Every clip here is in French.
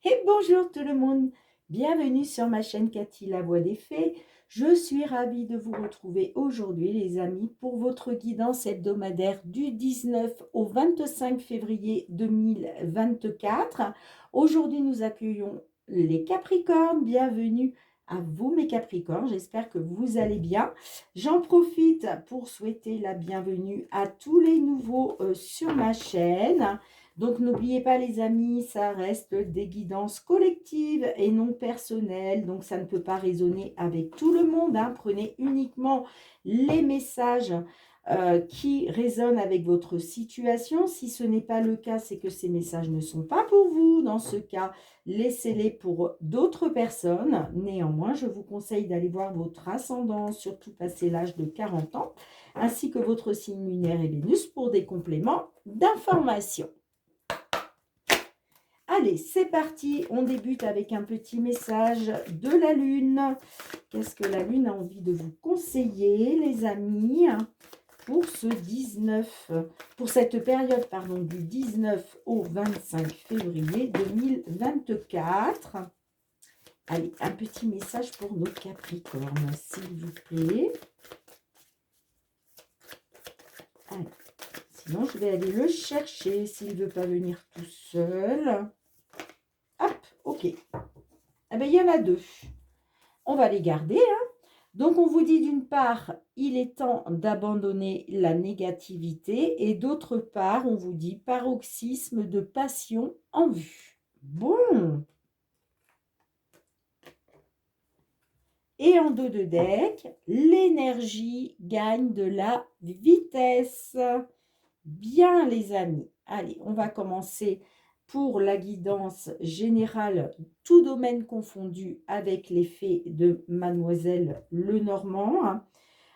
Et bonjour tout le monde, bienvenue sur ma chaîne Cathy la Voix des Fées. Je suis ravie de vous retrouver aujourd'hui les amis pour votre guidance hebdomadaire du 19 au 25 février 2024. Aujourd'hui nous accueillons les Capricornes, bienvenue à vous mes Capricornes, j'espère que vous allez bien. J'en profite pour souhaiter la bienvenue à tous les nouveaux sur ma chaîne. Donc, n'oubliez pas, les amis, ça reste des guidances collectives et non personnelles. Donc, ça ne peut pas résonner avec tout le monde, hein. Prenez uniquement les messages qui résonnent avec votre situation. Si ce n'est pas le cas, c'est que ces messages ne sont pas pour vous. Dans ce cas, laissez-les pour d'autres personnes. Néanmoins, je vous conseille d'aller voir votre ascendant, surtout passé l'âge de 40 ans, ainsi que votre signe lunaire et Vénus pour des compléments d'information. Allez, c'est parti, on débute avec un petit message de la Lune. Qu'est-ce que la Lune a envie de vous conseiller, les amis, pour ce 19, pour cette période, pardon, du 19 au 25 février 2024. Allez, un petit message pour nos Capricornes, s'il vous plaît. Allez, sinon, je vais aller le chercher s'il ne veut pas venir tout seul. Ok. Eh bien, il y en a deux. On va les garder. Hein. Donc, on vous dit d'une part, il est temps d'abandonner la négativité. Et d'autre part, on vous dit paroxysme de passion en vue. Bon. Et en dos de deck, l'énergie gagne de la vitesse. Bien, les amis. Allez, on va commencer pour la guidance générale, tout domaine confondu, avec l'effet de Mademoiselle Lenormand.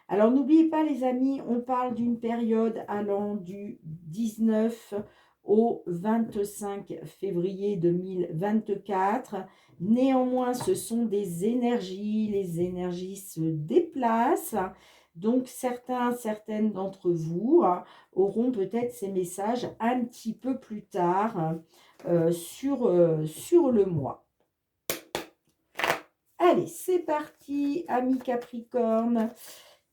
Alors, n'oubliez pas, les amis, on parle d'une période allant du 19 au 25 février 2024. Néanmoins, ce sont des énergies. Les énergies se déplacent. Donc, certaines d'entre vous auront peut-être ces messages un petit peu plus tard sur le mois. Allez, c'est parti, amis Capricorne.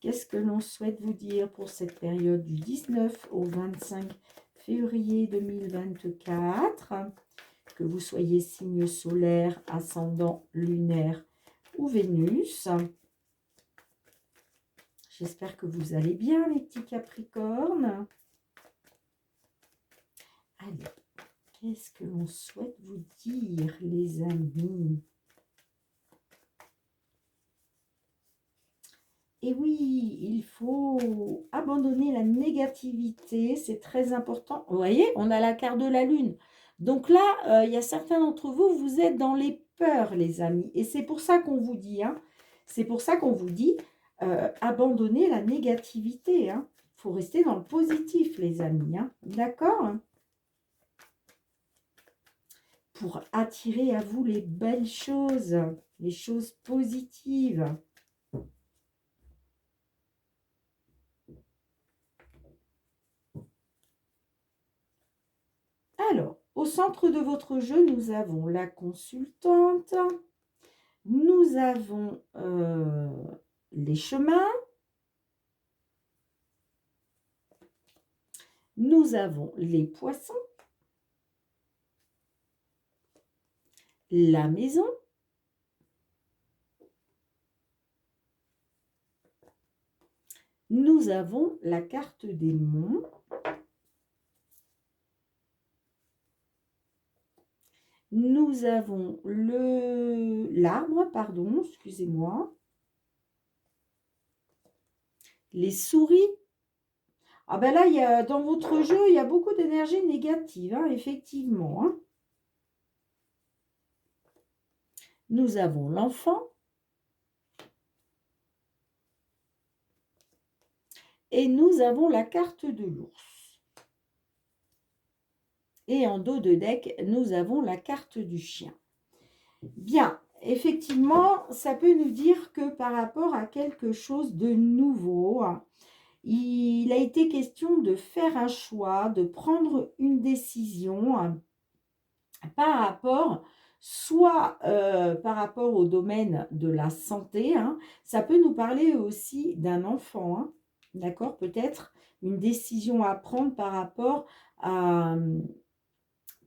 Qu'est-ce que l'on souhaite vous dire pour cette période du 19 au 25 février 2024? Que vous soyez signe solaire, ascendant, lunaire ou Vénus. J'espère que vous allez bien, les petits Capricornes. Allez, qu'est-ce que l'on souhaite vous dire, les amis? Et oui, il faut abandonner la négativité, c'est très important. Vous voyez, on a la carte de la Lune. Donc là, il y a certains d'entre vous, vous êtes dans les peurs, les amis. Et c'est pour ça qu'on vous dit, c'est pour ça qu'on vous dit, abandonner la négativité. Il faut rester dans le positif, les amis. D'accord? Pour attirer à vous les belles choses, les choses positives. Alors, au centre de votre jeu, nous avons la consultante, nous avons les chemins, nous avons les poissons, la maison, nous avons la carte des monts, nous avons l'arbre, pardon, excusez-moi, les souris. Ah ben là, dans votre jeu, il y a beaucoup d'énergie négative, effectivement. Nous avons l'enfant. Et nous avons la carte de l'ours. Et en dos de deck, nous avons la carte du chien. Bien, effectivement, ça peut nous dire que par rapport à quelque chose de nouveau, il a été question de faire un choix, de prendre une décision par rapport soit par rapport au domaine de la santé, hein. Ça peut nous parler aussi d'un enfant, hein, d'accord? Peut-être une décision à prendre à,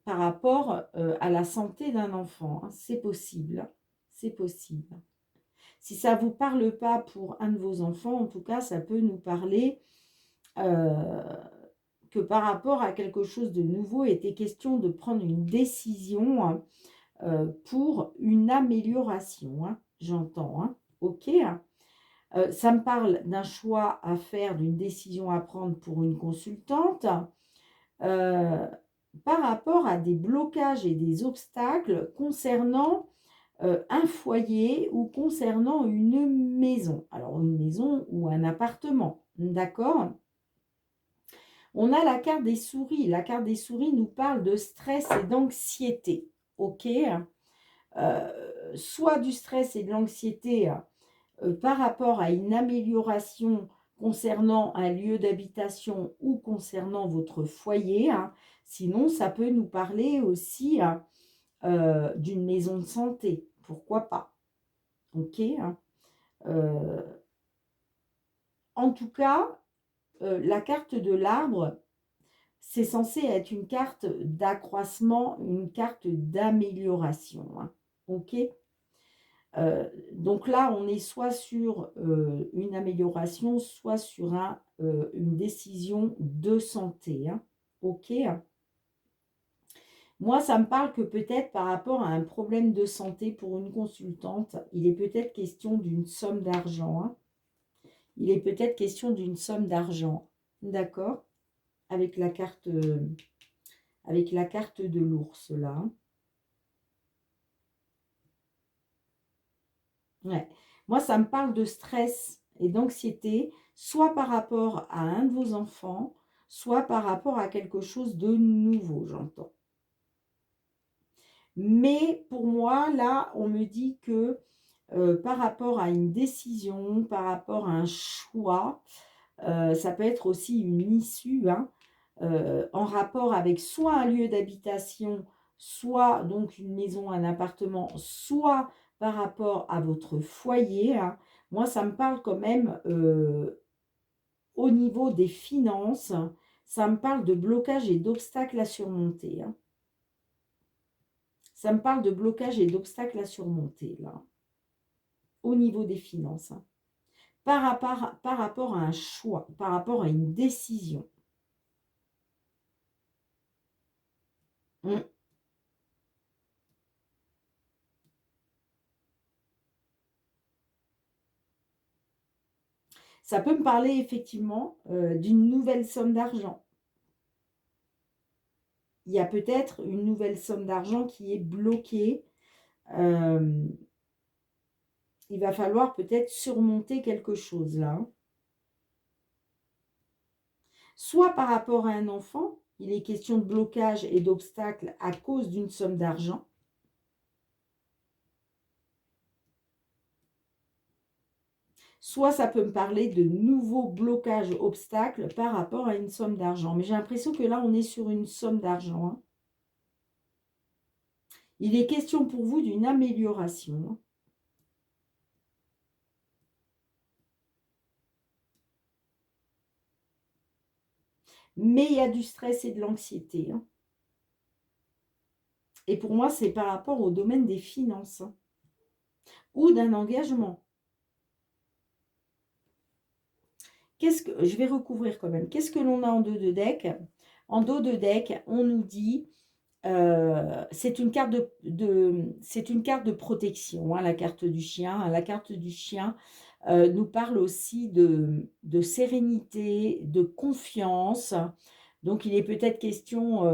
par rapport à la santé d'un enfant, hein. C'est possible, hein. C'est possible. Si ça ne vous parle pas pour un de vos enfants, en tout cas, ça peut nous parler euh, que par rapport à quelque chose de nouveau, il était question de prendre une décision, hein, pour une amélioration, hein, j'entends, hein, ok, hein. Ça me parle d'un choix à faire, d'une décision à prendre pour une consultante, euh, par rapport à des blocages et des obstacles concernant un foyer ou concernant une maison. Alors une maison ou un appartement, d'accord? On a la carte des souris. La carte des souris nous parle de stress et d'anxiété, ok? Soit du stress et de l'anxiété par rapport à une amélioration concernant un lieu d'habitation ou concernant votre foyer, hein. Sinon, ça peut nous parler aussi d'une maison de santé. Pourquoi pas? Ok, hein. Euh, En tout cas, la carte de l'arbre, c'est censé être une carte d'accroissement, une carte d'amélioration, hein. Ok. Donc là, on est soit sur une amélioration, soit sur une décision de santé, hein. Ok. Moi, ça me parle que peut-être par rapport à un problème de santé pour une consultante, il est peut-être question d'une somme d'argent, hein. Il est peut-être question d'une somme d'argent. D'accord? Avec la carte de l'ours, là, hein. Ouais. Moi, ça me parle de stress et d'anxiété, soit par rapport à un de vos enfants, soit par rapport à quelque chose de nouveau, j'entends. Mais pour moi, là, on me dit que par rapport à une décision, par rapport à un choix, ça peut être aussi une issue, hein, en rapport avec soit un lieu d'habitation, soit donc une maison, un appartement, soit par rapport à votre foyer, hein. Moi, ça me parle quand même au niveau des finances, ça me parle de blocage et d'obstacles à surmonter, hein. Ça me parle de blocage et d'obstacles à surmonter, là, au niveau des finances, hein. Par rapport à un choix, par rapport à une décision. Mm. Ça peut me parler effectivement d'une nouvelle somme d'argent. Il y a peut-être une nouvelle somme d'argent qui est bloquée. Euh, il va falloir peut-être surmonter quelque chose là, hein. Soit par rapport à un enfant, il est question de blocage et d'obstacle à cause d'une somme d'argent. Soit ça peut me parler de nouveaux blocages, obstacles par rapport à une somme d'argent. Mais j'ai l'impression que là, on est sur une somme d'argent, hein. Il est question pour vous d'une amélioration, hein. Mais il y a du stress et de l'anxiété, hein. Et pour moi, c'est par rapport au domaine des finances, hein, ou d'un engagement. Je vais recouvrir quand même. Qu'est-ce que l'on a en dos de deck? En dos de deck, on nous dit, c'est une carte c'est une carte de protection, hein, la carte du chien. La carte du chien nous parle aussi de sérénité, de confiance. Donc, il est peut-être question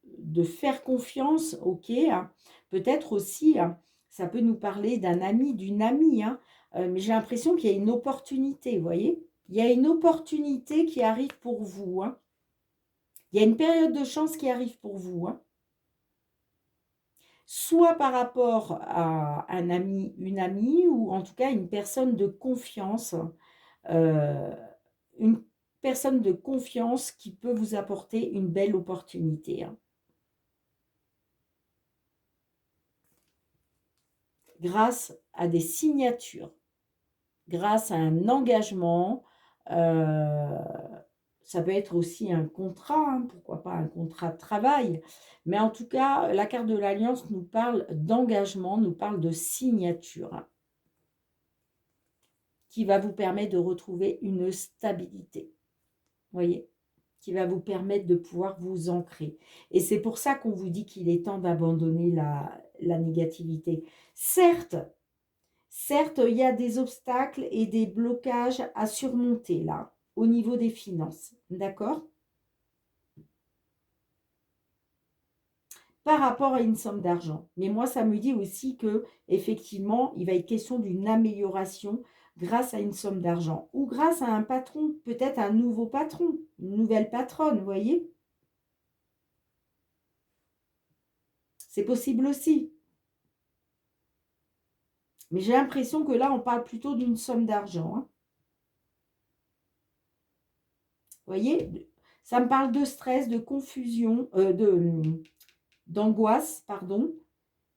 de faire confiance, ok, hein. Peut-être aussi, hein, ça peut nous parler d'un ami, d'une amie, hein, mais j'ai l'impression qu'il y a une opportunité, vous voyez? Il y a une opportunité qui arrive pour vous, hein. Il y a une période de chance qui arrive pour vous, hein. Soit par rapport à un ami, une amie, ou en tout cas une personne de confiance, euh, une personne de confiance qui peut vous apporter une belle opportunité, hein. grâce à des signatures, grâce à un engagement. Ça peut être aussi un contrat, hein, pourquoi pas un contrat de travail. Mais en tout cas, la carte de l'Alliance nous parle d'engagement, nous parle de signature, hein, qui va vous permettre de retrouver une stabilité. Vous voyez, qui va vous permettre de pouvoir vous ancrer. Et c'est pour ça qu'on vous dit qu'il est temps d'abandonner la négativité. Certes, il y a des obstacles et des blocages à surmonter là, au niveau des finances. D'accord? Par rapport à une somme d'argent. Mais moi, ça me dit aussi que effectivement, il va être question d'une amélioration grâce à une somme d'argent ou grâce à un patron, peut-être un nouveau patron, une nouvelle patronne, vous voyez? C'est possible aussi. Mais j'ai l'impression que là, on parle plutôt d'une somme d'argent, hein. Vous voyez? Ça me parle de stress, de confusion, d'angoisse, pardon,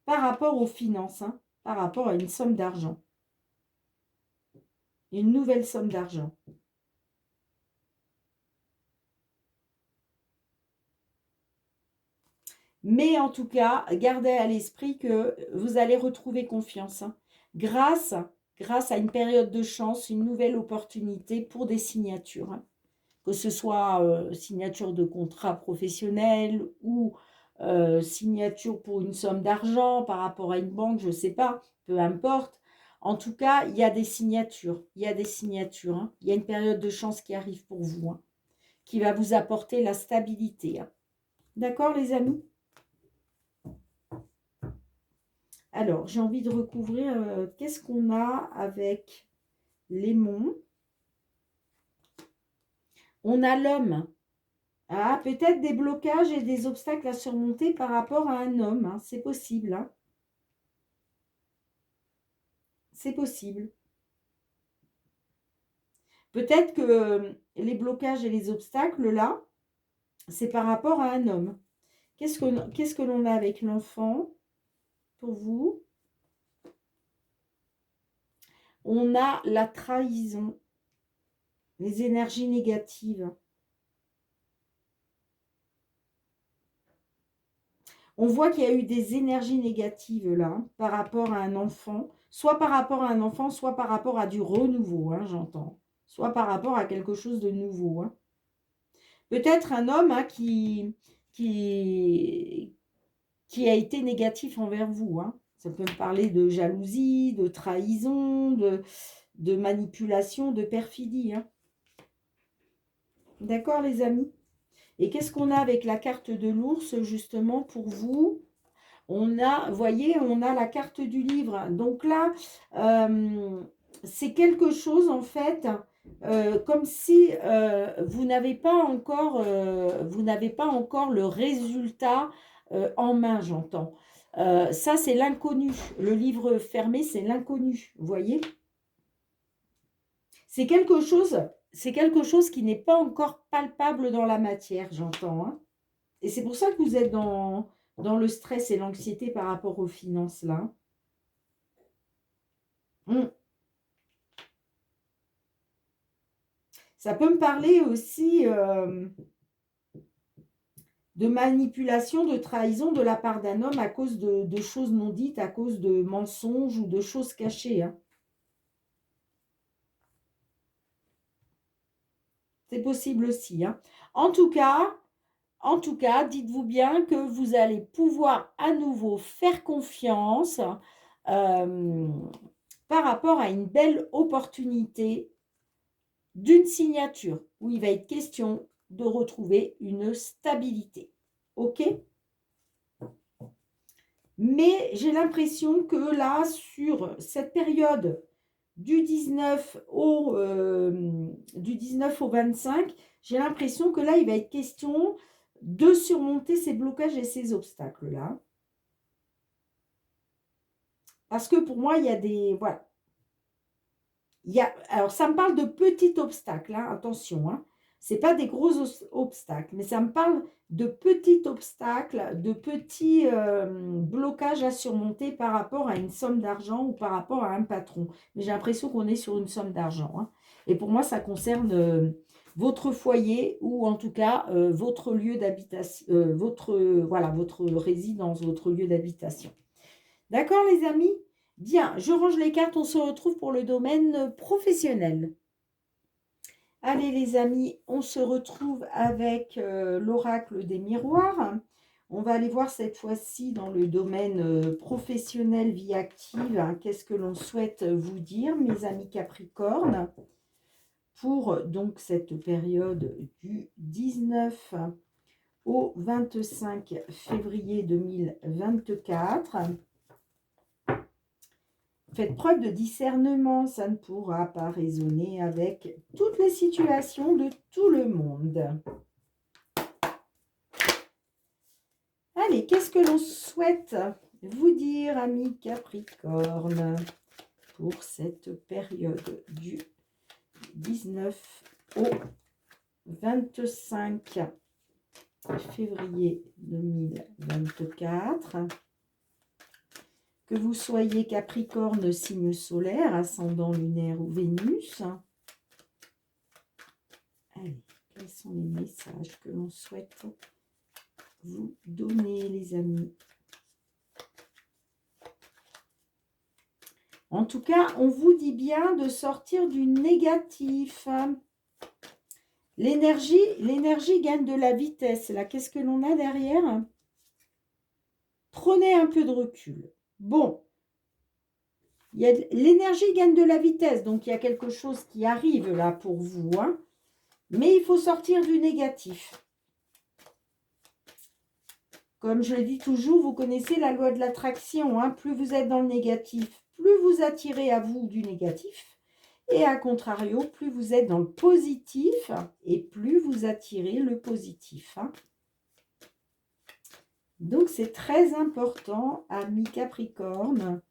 par rapport aux finances, hein, par rapport à une somme d'argent. Une nouvelle somme d'argent. Mais en tout cas, gardez à l'esprit que vous allez retrouver confiance, hein, grâce à une période de chance, une nouvelle opportunité pour des signatures, hein. Que ce soit signature de contrat professionnel ou signature pour une somme d'argent par rapport à une banque, je ne sais pas, peu importe. En tout cas, il y a des signatures, hein. Il y a une période de chance qui arrive pour vous, hein, qui va vous apporter la stabilité, hein. D'accord, les amis? Alors, j'ai envie de recouvrir, qu'est-ce qu'on a avec l'aimant? On a l'homme. Ah, peut-être des blocages et des obstacles à surmonter par rapport à un homme, hein. C'est possible, hein. C'est possible. Peut-être que les blocages et les obstacles, là, c'est par rapport à un homme. Qu'est-ce que l'on a avec l'enfant pour vous? On a la trahison, les énergies négatives. On voit qu'il y a eu des énergies négatives là, hein, par rapport à un enfant, soit par rapport à un enfant, soit par rapport à du renouveau, hein, j'entends. Soit par rapport à quelque chose de nouveau, hein. Peut-être un homme, hein, qui, qui a été négatif envers vous, hein. Ça peut me parler de jalousie, de trahison, de manipulation, de perfidie, hein. D'accord, les amis? Et qu'est-ce qu'on a avec la carte de l'ours, justement, pour vous? On a, vous voyez, on a la carte du livre. Donc là, c'est quelque chose, en fait, comme si vous n'avez pas encore le résultat en main, j'entends. Ça, c'est l'inconnu. Le livre fermé, c'est l'inconnu, vous voyez? C'est quelque chose qui n'est pas encore palpable dans la matière, j'entends, hein. Et c'est pour ça que vous êtes dans le stress et l'anxiété par rapport aux finances, là. Mm. Ça peut me parler aussi de manipulation, de trahison de la part d'un homme à cause de choses non dites, à cause de mensonges ou de choses cachées, hein. C'est possible aussi, hein. En tout cas, dites-vous bien que vous allez pouvoir à nouveau faire confiance euh, par rapport à une belle opportunité d'une signature où il va être question de retrouver une stabilité. OK? Mais j'ai l'impression que là, sur cette période du 19 au 25, j'ai l'impression que là, il va être question de surmonter ces blocages et ces obstacles-là. Parce que pour moi, il y a des... Voilà. Alors, ça me parle de petits obstacles, hein, attention, hein. C'est pas des gros obstacles, mais ça me parle de petits obstacles, de petits blocages à surmonter par rapport à une somme d'argent ou par rapport à un patron. Mais j'ai l'impression qu'on est sur une somme d'argent, hein. Et pour moi, ça concerne votre foyer ou en tout cas votre lieu d'habitation, voilà, votre résidence, votre lieu d'habitation. D'accord, les amis? Bien, je range les cartes, on se retrouve pour le domaine professionnel. Allez les amis, on se retrouve avec l'oracle des miroirs. On va aller voir cette fois-ci dans le domaine professionnel, vie active, hein, qu'est-ce que l'on souhaite vous dire, mes amis Capricorne, pour donc cette période du 19 au 25 février 2024. Faites preuve de discernement, ça ne pourra pas résonner avec toutes les situations de tout le monde. Allez, qu'est-ce que l'on souhaite vous dire, amis Capricorne, pour cette période du 19 au 25 février 2024. Que vous soyez Capricorne, signe solaire, ascendant lunaire ou Vénus. Allez, quels sont les messages que l'on souhaite vous donner, les amis? En tout cas, on vous dit bien de sortir du négatif. L'énergie gagne de la vitesse. Là, qu'est-ce que l'on a derrière? Prenez un peu de recul. Bon, l'énergie gagne de la vitesse, donc il y a quelque chose qui arrive là pour vous, hein. Mais il faut sortir du négatif. Comme je le dis toujours, vous connaissez la loi de l'attraction, hein. Plus vous êtes dans le négatif, plus vous attirez à vous du négatif. Et à contrario, plus vous êtes dans le positif, et plus vous attirez le positif, hein. Donc, c'est très important, amis Capricorne,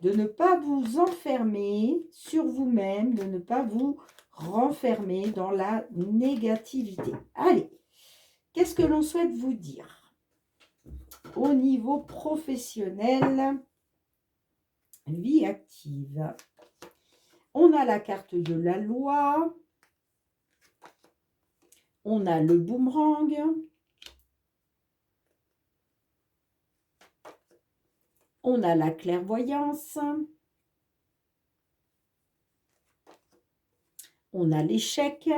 de ne pas vous enfermer sur vous-même, de ne pas vous renfermer dans la négativité. Allez, qu'est-ce que l'on souhaite vous dire? Au niveau professionnel, vie active. On a la carte de la loi. On a le boomerang. On a la clairvoyance. On a l'échec.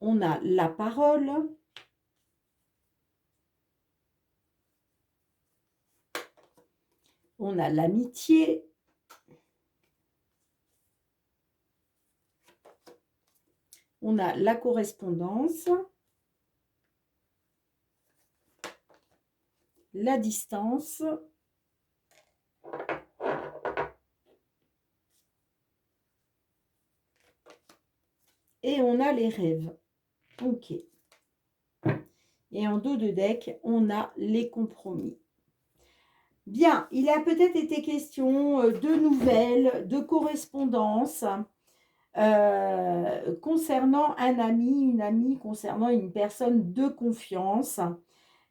On a la parole. On a l'amitié. On a la correspondance. La distance. Et on a les rêves. Ok. Et en dos de deck, on a les compromis. Bien, il a peut-être été question de nouvelles, de correspondances concernant un ami, une amie, concernant une personne de confiance.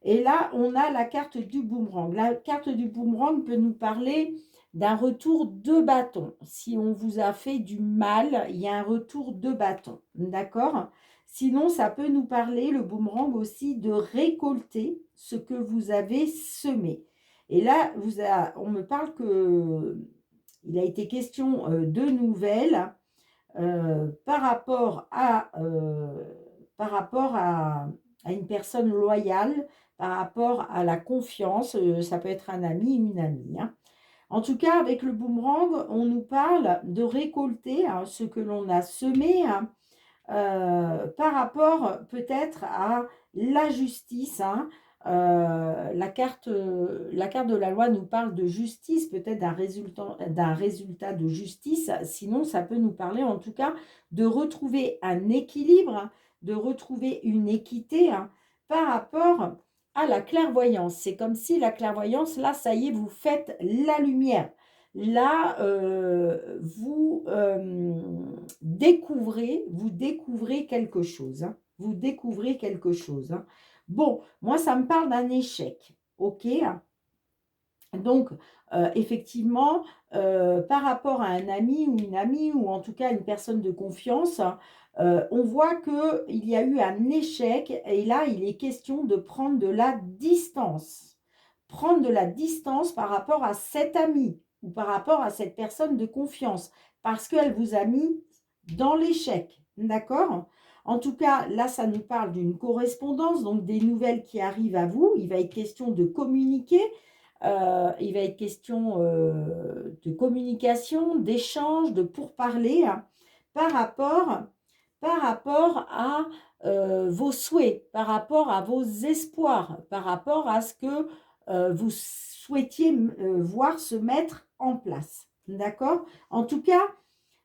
Et là, on a la carte du boomerang. La carte du boomerang peut nous parler d'un retour de bâton. Si on vous a fait du mal, il y a un retour de bâton. D'accord? Sinon, ça peut nous parler, le boomerang aussi, de récolter ce que vous avez semé. Et là, on me parle qu'il a été question de nouvelles par rapport à une personne loyale, par rapport à la confiance, ça peut être un ami, une amie, hein. En tout cas, avec le boomerang, on nous parle de récolter ce que l'on a semé, hein, par rapport peut-être à la justice, hein. La carte de la loi nous parle de justice, peut-être d'un résultat de justice. Sinon, ça peut nous parler en tout cas de retrouver un équilibre, hein, de retrouver une équité, hein, par rapport à la clairvoyance. C'est comme si la clairvoyance, là, ça y est, vous faites la lumière. là, vous découvrez quelque chose, hein. Vous découvrez quelque chose, hein. Bon, moi, ça me parle d'un échec, ok? Donc, effectivement, par rapport à un ami ou une amie, ou en tout cas une personne de confiance, on voit qu'il y a eu un échec et là, il est question de prendre de la distance. Prendre de la distance par rapport à cet ami ou par rapport à cette personne de confiance parce qu'elle vous a mis dans l'échec, d'accord? En tout cas, là, ça nous parle d'une correspondance, donc des nouvelles qui arrivent à vous. Il va être question de communiquer. Il va être question de communication, d'échange, de pourparler, hein, par rapport à vos souhaits, par rapport à vos espoirs, par rapport à ce que vous souhaitiez voir se mettre en place. D'accord? En tout cas,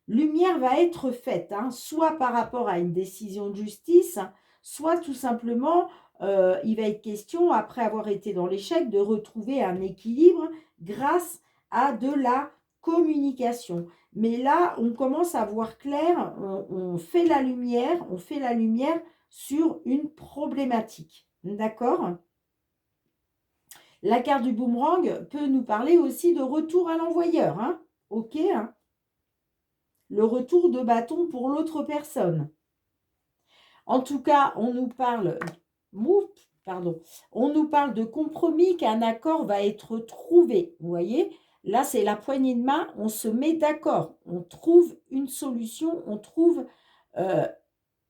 lumière va être faite, hein, soit par rapport à une décision de justice, soit tout simplement, il va être question, après avoir été dans l'échec, de retrouver un équilibre grâce à de la communication. Mais là, on commence à voir clair, on fait la lumière sur une problématique. D'accord? La carte du boomerang peut nous parler aussi de retour à l'envoyeur, hein? Ok, hein? Le retour de bâton pour l'autre personne. En tout cas, on nous parle de compromis, qu'un accord va être trouvé. Vous voyez, là, c'est la poignée de main, on se met d'accord, on trouve une solution,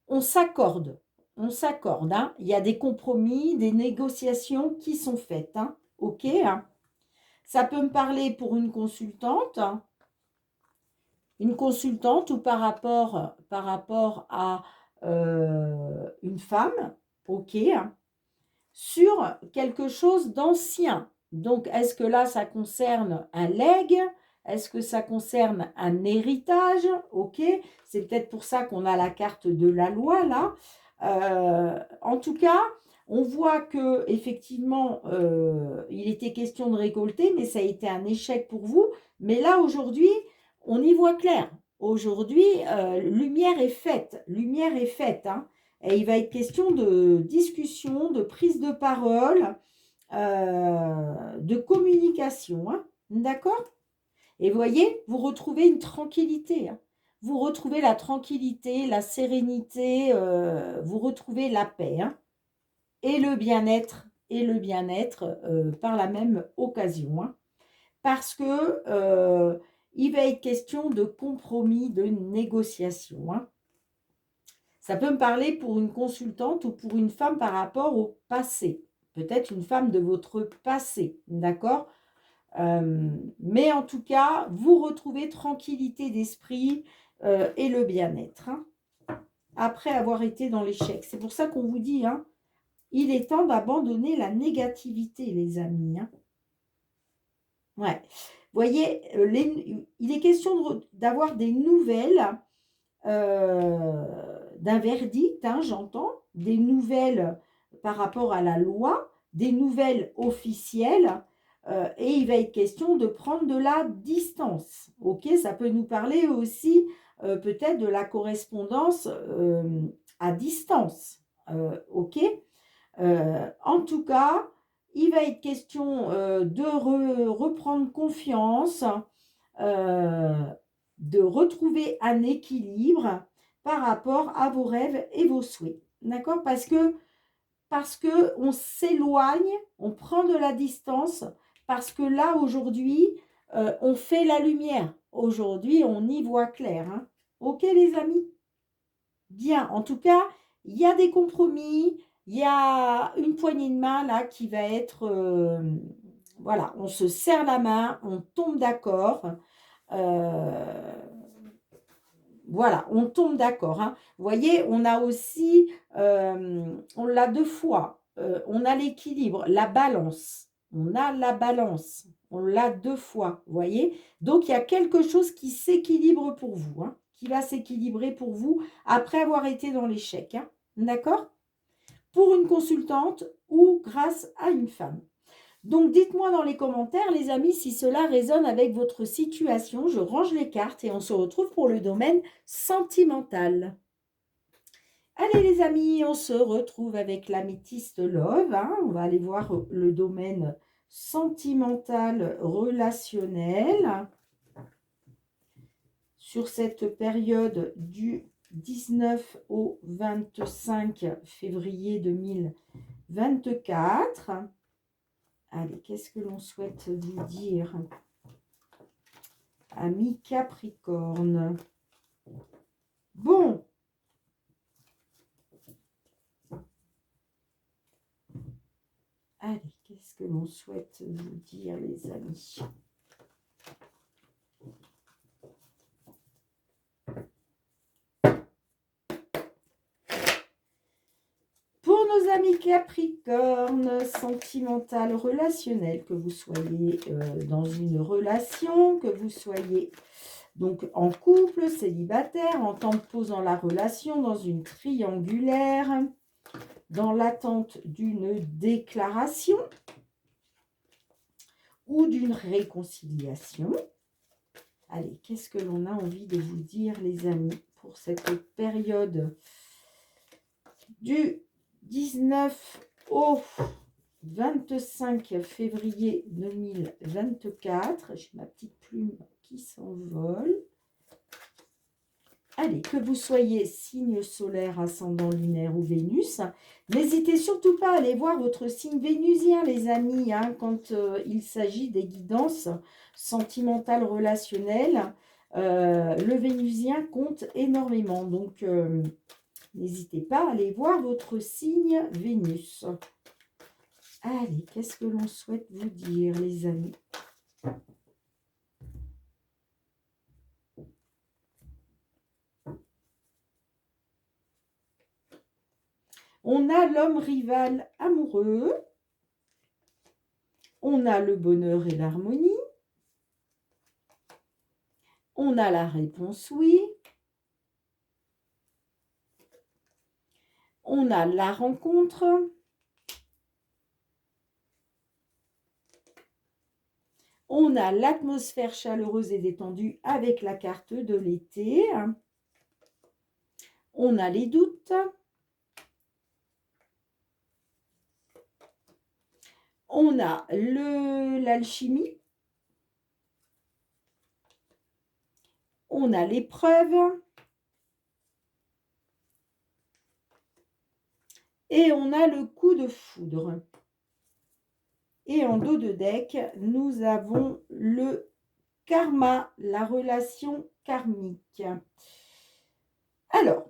on s'accorde. Hein. Il y a des compromis, des négociations qui sont faites. Hein. Ok, hein. Ça peut me parler pour une consultante. Hein. Une consultante ou par rapport à une femme, ok, hein, sur quelque chose d'ancien. Donc, est-ce que là, ça concerne un legs? Est-ce que ça concerne un héritage? Ok, c'est peut-être pour ça qu'on a la carte de la loi, là. En tout cas, on voit que effectivement, il était question de récolter, mais ça a été un échec pour vous. Mais là, aujourd'hui, on y voit clair. Aujourd'hui, lumière est faite. Hein. Et il va être question de discussion, de prise de parole, de communication. Hein. D'accord? Et vous voyez, vous retrouvez une tranquillité. Hein. Vous retrouvez la tranquillité, la sérénité, vous retrouvez la paix. Hein. Et le bien-être, par la même occasion. Hein. Parce que il va être question de compromis, de négociation. Hein. Ça peut me parler pour une consultante ou pour une femme par rapport au passé. Peut-être une femme de votre passé, d'accord? Mais en tout cas, vous retrouvez tranquillité d'esprit et le bien-être. Hein, après avoir été dans l'échec. C'est pour ça qu'on vous dit, hein, il est temps d'abandonner la négativité, les amis. Hein. Ouais. Vous voyez, il est question d'avoir des nouvelles d'un verdict, hein, j'entends, des nouvelles par rapport à la loi, des nouvelles officielles, et il va être question de prendre de la distance. Ok, ça peut nous parler aussi peut-être de la correspondance à distance. Ok, en tout cas, il va être question de reprendre confiance, de retrouver un équilibre par rapport à vos rêves et vos souhaits. D'accord? Parce que on s'éloigne, on prend de la distance, parce que là, aujourd'hui, on fait la lumière. Aujourd'hui, on y voit clair. Hein. Ok, les amis? Bien. En tout cas, il y a des compromis, il y a une poignée de main là qui va être... voilà, on se serre la main, on tombe d'accord. Voilà, on tombe d'accord. Hein. Vous voyez, on a aussi, on l'a deux fois, on a l'équilibre, la balance. On a la balance, on l'a deux fois, vous voyez. Donc, il y a quelque chose qui s'équilibre pour vous, hein, qui va s'équilibrer pour vous après avoir été dans l'échec. Hein. D'accord? Pour une consultante ou grâce à une femme. Donc, dites-moi dans les commentaires, les amis, si cela résonne avec votre situation. Je range les cartes et on se retrouve pour le domaine sentimental. Allez, les amis, on se retrouve avec l'améthyste Love. Hein. On va aller voir le domaine sentimental relationnel sur cette période du 19 au 25 février 2024. Allez, qu'est-ce que l'on souhaite vous dire, amis Capricorne? Bon. Allez, qu'est-ce que l'on souhaite vous dire, les amis? Pour nos amis Capricorne, sentimental, relationnel, que vous soyez dans une relation, que vous soyez donc en couple, célibataire, en temps de pause dans la relation, dans une triangulaire, dans l'attente d'une déclaration ou d'une réconciliation. Allez, qu'est-ce que l'on a envie de vous dire, les amis, pour cette période du 19 au 25 février 2024. J'ai ma petite plume qui s'envole. Allez, que vous soyez signe solaire, ascendant lunaire ou Vénus, n'hésitez surtout pas à aller voir votre signe vénusien, les amis, hein, quand il s'agit des guidances sentimentales relationnelles. Le vénusien compte énormément, donc n'hésitez pas à aller voir votre signe Vénus. Allez, qu'est-ce que l'on souhaite vous dire, les amis? On a l'homme rival amoureux. On a le bonheur et l'harmonie. On a la réponse oui. On a la rencontre. On a l'atmosphère chaleureuse et détendue avec la carte de l'été. On a les doutes. On a l'alchimie. On a l'épreuve. Et on a le coup de foudre. Et en dos de deck, nous avons le karma, la relation karmique. Alors,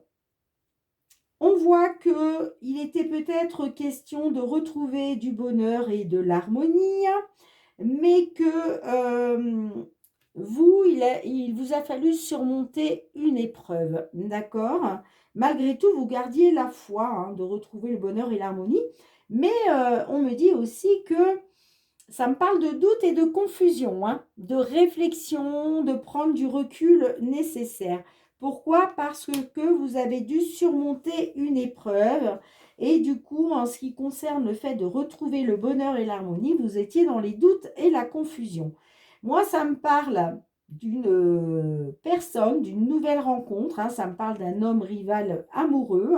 on voit qu'il était peut-être question de retrouver du bonheur et de l'harmonie, mais que il vous a fallu surmonter une épreuve, d'accord? Malgré tout, vous gardiez la foi hein, de retrouver le bonheur et l'harmonie, mais on me dit aussi que ça me parle de doute et de confusion, hein, de réflexion, de prendre du recul nécessaire. Pourquoi? Parce que vous avez dû surmonter une épreuve et du coup, en ce qui concerne le fait de retrouver le bonheur et l'harmonie, vous étiez dans les doutes et la confusion. Moi, ça me parle d'une personne, d'une nouvelle rencontre, hein, ça me parle d'un homme rival amoureux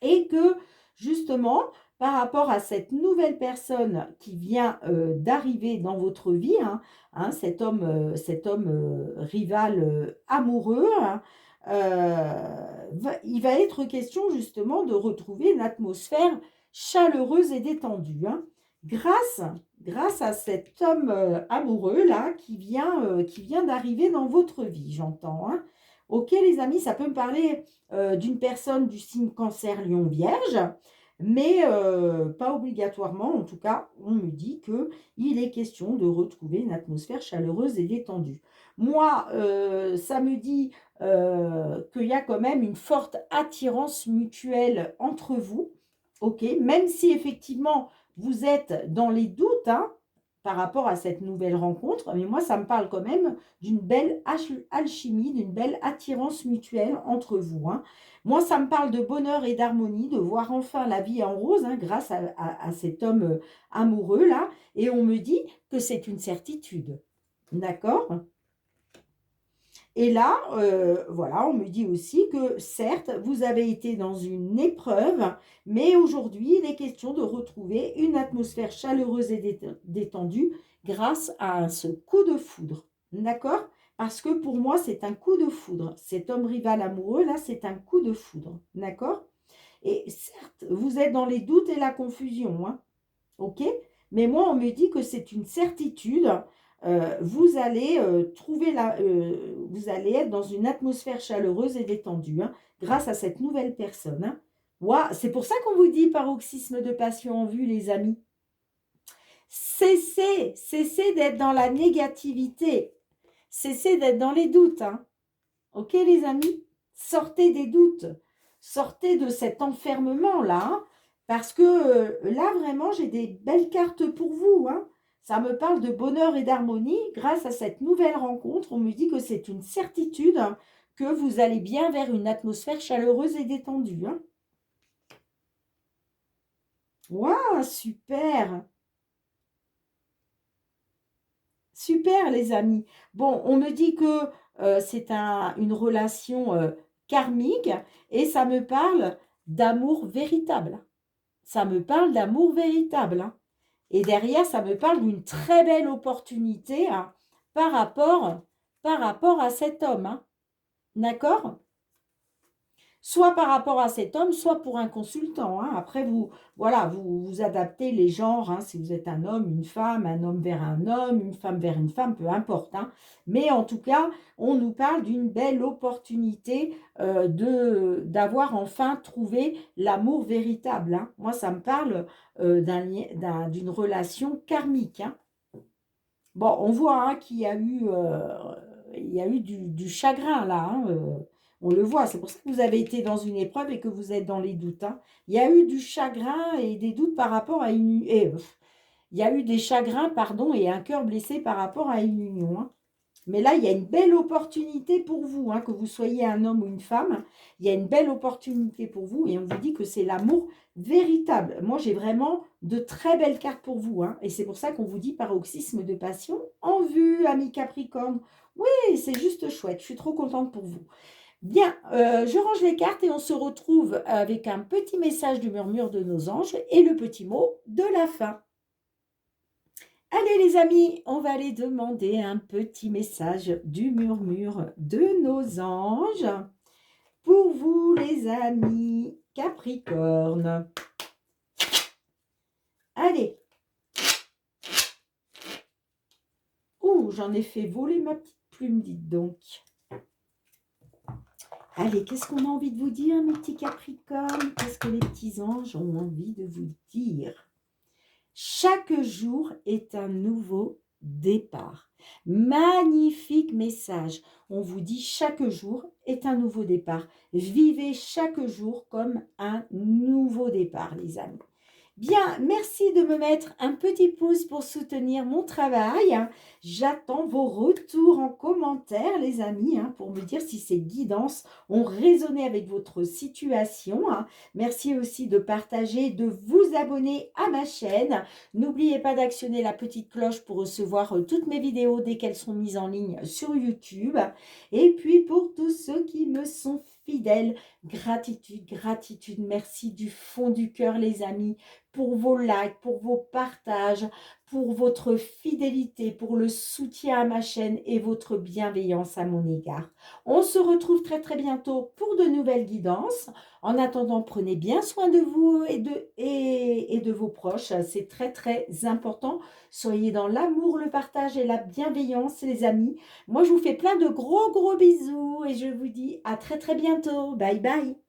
et que justement, par rapport à cette nouvelle personne qui vient d'arriver dans votre vie, hein, cet homme rival amoureux, hein, il va être question justement de retrouver une atmosphère chaleureuse et détendue, hein, grâce à cet homme amoureux là qui vient d'arriver dans votre vie, j'entends. Hein. Ok les amis, ça peut me parler d'une personne du signe Cancer, Lion, Vierge, mais pas obligatoirement. En tout cas, on me dit qu'il est question de retrouver une atmosphère chaleureuse et détendue. Moi, ça me dit qu'il y a quand même une forte attirance mutuelle entre vous, ok, même si effectivement vous êtes dans les doutes, hein, par rapport à cette nouvelle rencontre, mais moi, ça me parle quand même d'une belle alchimie, d'une belle attirance mutuelle entre vous, hein. Moi, ça me parle de bonheur et d'harmonie, de voir enfin la vie en rose, hein, grâce à cet homme amoureux, là. Et on me dit que c'est une certitude. D'accord? Et là, voilà, on me dit aussi que certes, vous avez été dans une épreuve, mais aujourd'hui, il est question de retrouver une atmosphère chaleureuse et détendue grâce à ce coup de foudre. D'accord? Parce que pour moi, c'est un coup de foudre. Cet homme rival amoureux, là, c'est un coup de foudre. D'accord? Et certes, vous êtes dans les doutes et la confusion, hein. OK? Mais moi, on me dit que c'est une certitude. Vous allez vous allez être dans une atmosphère chaleureuse et détendue, hein, grâce à cette nouvelle personne, hein. Ouah, c'est pour ça qu'on vous dit paroxysme de passion en vue, les amis. Cessez d'être dans la négativité. Cessez d'être dans les doutes, hein. OK, les amis? Sortez des doutes. Sortez de cet enfermement-là, hein, parce que là, vraiment, j'ai des belles cartes pour vous, hein. Ça me parle de bonheur et d'harmonie. Grâce à cette nouvelle rencontre, on me dit que c'est une certitude, hein, que vous allez bien vers une atmosphère chaleureuse et détendue, hein. Waouh, super! Super, les amis. Bon, on me dit que c'est une relation karmique et ça me parle d'amour véritable. Ça me parle d'amour véritable, hein. Et derrière, ça me parle d'une très belle opportunité, hein, par rapport à cet homme, hein. D'accord? Soit par rapport à cet homme, soit pour un consultant, hein. Après, voilà, vous adaptez les genres, hein, si vous êtes un homme, une femme, un homme vers un homme, une femme vers une femme, peu importe, hein. Mais en tout cas, on nous parle d'une belle opportunité d'avoir enfin trouvé l'amour véritable, hein. Moi, ça me parle d'une relation karmique, hein. Bon, on voit, hein, il y a eu du chagrin là, hein, on le voit, c'est pour ça que vous avez été dans une épreuve et que vous êtes dans les doutes, hein. Il y a eu du chagrin et des doutes par rapport à il y a eu des chagrins, pardon, et un cœur blessé par rapport à une union, hein. Mais là, il y a une belle opportunité pour vous, hein, que vous soyez un homme ou une femme. Il y a une belle opportunité pour vous et on vous dit que c'est l'amour véritable. Moi, j'ai vraiment de très belles cartes pour vous, hein, et c'est pour ça qu'on vous dit paroxysme de passion en vue, ami Capricorne. Oui, c'est juste chouette. Je suis trop contente pour vous. Bien, je range les cartes et on se retrouve avec un petit message du murmure de nos anges et le petit mot de la fin. Allez les amis, on va aller demander un petit message du murmure de nos anges pour vous les amis Capricorne. Allez. Ouh, j'en ai fait voler ma petite plume, dites donc. Allez, qu'est-ce qu'on a envie de vous dire, mes petits Capricornes? Qu'est-ce que les petits anges ont envie de vous dire? Chaque jour est un nouveau départ. Magnifique message. On vous dit chaque jour est un nouveau départ. Vivez chaque jour comme un nouveau départ, les amis. Bien, merci de me mettre un petit pouce pour soutenir mon travail. J'attends vos retours en commentaire, les amis, pour me dire si ces guidances ont résonné avec votre situation. Merci aussi de partager, de vous abonner à ma chaîne. N'oubliez pas d'actionner la petite cloche pour recevoir toutes mes vidéos dès qu'elles sont mises en ligne sur YouTube. Et puis, pour tous ceux qui me sont fidèles, gratitude, gratitude, merci du fond du cœur, les amis, pour vos likes, pour vos partages, pour votre fidélité, pour le soutien à ma chaîne et votre bienveillance à mon égard. On se retrouve très très bientôt pour de nouvelles guidances. En attendant, prenez bien soin de vous et de vos proches. C'est très très important. Soyez dans l'amour, le partage et la bienveillance, les amis. Moi, je vous fais plein de gros bisous et je vous dis à très très bientôt. Bye bye.